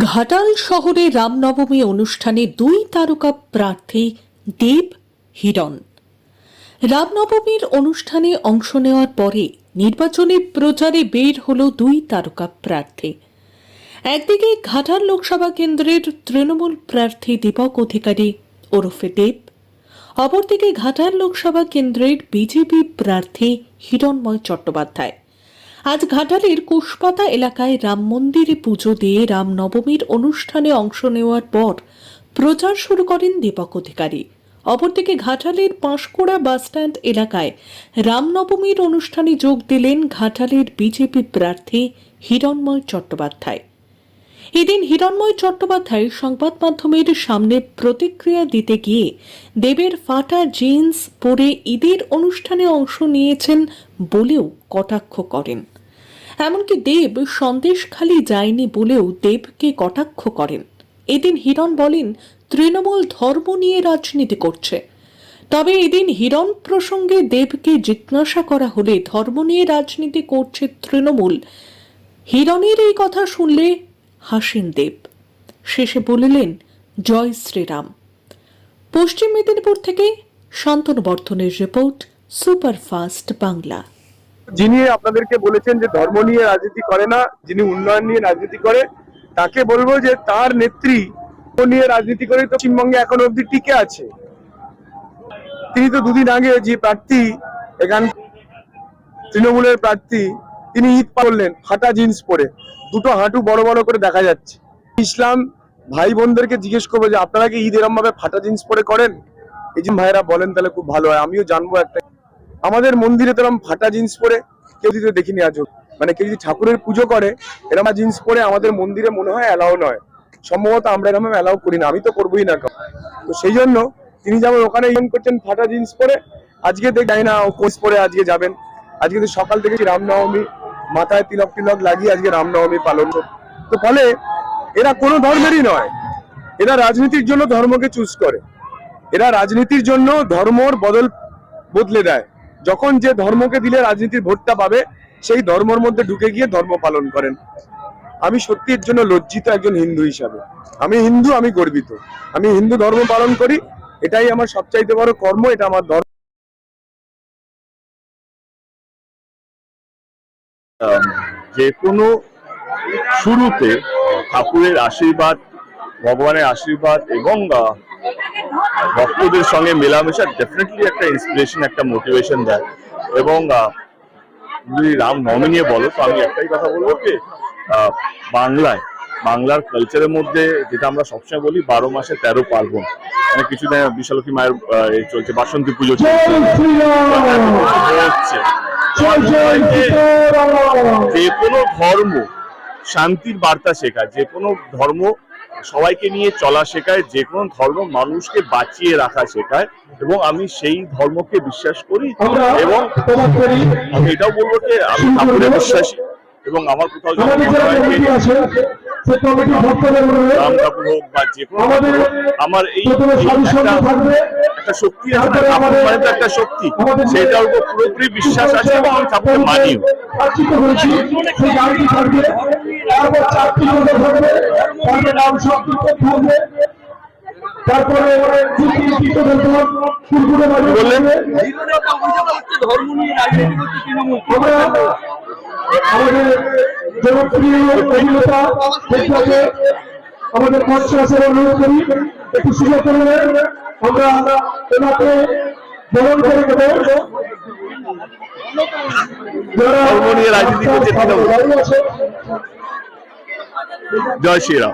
ঘাটাল শহরে রামনবমী অনুষ্ঠানে দুই তারকা প্রার্থী দেব হিরণ। রামনবমীর অনুষ্ঠানে অংশ নেওয়ার পরে নির্বাচনী প্রচারে বের হলো দুই তারকা প্রার্থী। একদিকে ঘাটাল লোকসভা কেন্দ্রের তৃণমূল প্রার্থী দীপক অধিকারী ওরফে দেব, অপরদিকে ঘাটাল লোকসভা কেন্দ্রের বিজেপি প্রার্থী হিরণময় চট্টোপাধ্যায়। আজ ঘাটালের কুশপাতা এলাকায় রাম মন্দিরে পুজো দিয়ে রামনবমীর অনুষ্ঠানে অংশ নেওয়ার পর প্রচার শুরু করেন দীপক অধিকারী। অপরদিকে ঘাটালের পাঁশকুড়া বাসস্ট্যান্ড এলাকায় রামনবমীর অনুষ্ঠানে যোগ দিলেন ঘাটালের বিজেপি প্রার্থী হিরণময় চট্টোপাধ্যায়। এদিন হিরণময় চট্টোপাধ্যায় সংবাদ মাধ্যমের সামনে প্রতিক্রিয়া দিতে গিয়ে দেবের ফাটা জিন্স পরে ঈদের অনুষ্ঠানে অংশ নিয়েছেন বলেও কটাক্ষ করেন। এমনকি দেব সন্দেশখালি যায়নি বলেও দেবকে কটাক্ষ করেন। এদিন হিরণ বলেন, তৃণমূল ধর্ম নিয়ে রাজনীতি করছে। তবে এদিন হিরণ প্রসঙ্গে দেবকে জিজ্ঞাসা করা হলে ধর্ম নিয়ে রাজনীতি করছে তৃণমূল। হিরণের এই কথা শুনলে হাসেন দেব। শেষে বললেন, জয় শ্রীরাম। পশ্চিম মেদিনীপুর থেকে শান্তনু বর্ধনের রিপোর্ট, সুপারফাস্ট বাংলা। যিনি আপনাদেরকে বলেছেন যে ধর্ম নিয়ে রাজনীতি করে না, যিনি উন্নয়ন নিয়ে রাজনীতি করে, তাকে বলবো যে তার নেত্রী নিয়ে রাজনীতি করে পশ্চিমবঙ্গে এখন অব্দি টিকে আছে। তিনি তো দুদিন আগে যে প্রার্থী এখান তৃণমূলের প্রার্থী, তিনি ঈদ করলেন ফাটা জিন্স পরে, দুটো হাঁটু বড় বড় করে দেখা যাচ্ছে। ইসলাম ভাই বোনদেরকে জিজ্ঞেস করবো যে আপনারা কি ঈদ এরম ভাবে ফাটা জিন্স পরে করেন? এই যে ভাইরা বলেন তাহলে খুব ভালো হয়, আমিও জানবো। একটা আমাদের মন্দিরে তো এরকম ফাটা জিন্স পরে কেউ দিতে দেখিনি আজও। মানে কেউ যদি ঠাকুরের পুজো করে এরকম জিন্স পরে আমাদের মন্দিরে মনে হয় অ্যালাউ নয়। সম্ভবত আমরা এরকম অ্যালাউ করি না, আমি তো করবোই না। তো সেই জন্য তিনি যেমন ওখানে ইভেন্ট করছেন ফাটা জিন্স পরে, আজকে যাই না ও কোচ পরে আজকে যাবেন। আজকে তো সকাল থেকে রামনবমী, মাথায় তিলক টিলক লাগিয়ে আজকে রামনবমী পালন। তো ফলে এরা কোনো ধর্মেরই নয়, এরা রাজনীতির জন্য ধর্মকে চুজ করে। এরা রাজনীতির জন্য ধর্মর বদলে দেয়। যখন যে ধর্মকে দিলে রাজনীতির ভোটটা পাবে সেই ধর্মের মধ্যে ঢুকে গিয়ে ধর্ম পালন করেন। আমি সত্যি এর জন্য লজ্জিত একজন হিন্দু হিসাবে। আমি হিন্দু, আমি গর্বিত। আমি হিন্দু ধর্ম পালন করি, এটাই আমার সবচাইতে বড় কর্ম, এটা আমার ধর্ম। যে কোনো শুরুতে ঠাকুরের আশীর্বাদ, ভগবানের আশীর্বাদ এবং ভক্তদের সঙ্গে মেলামেশা ডেফিনেটলি একটা ইন্সপিরেশন, একটা মোটিভেশন দেয়। এবং যদি রামনবমী নিয়ে বলো তো আমি একটাই কথা বলবো যে বাংলার কালচারের মধ্যে যেটা আমরা সবসময় বলি 12 মাসে 13 পার্বণ। মানে কিছুদিন বিশালক্ষী মায়ের চলছে, বাসন্তী পুজো হচ্ছে। যে কোনো ধর্ম শান্তির বার্তা শেখায়, যে কোনো ধর্ম সবাইকে নিয়ে চলা শেখায়, যে কোনো ধর্ম মানুষকে বাঁচিয়ে রাখা শেখায়। এবং আমি সেই ধর্মকে বিশ্বাস করি এবং আমি এটাও বলবো যে আমি ঠাকুরে বিশ্বাসী। এবং আমার কোথাও রাম ঠাকুর হোক বা যে কোনো আমার এই একটা শক্তি আছে, একটা শক্তি, সেটার উপর পুরোপুরি বিশ্বাস আছে এবং আমি ঠাকুরকে মানিও। তারপরে আমাদের জনপ্রিয় অভিনেতা আমাদের কনসাসের অনুরোধ করি একটু সুযোগ করলে আমরা ওনাকে বরণ করে দেব। ধর্ম নিয়ে রাজনীতি করছে, জয় শ্রীরাম।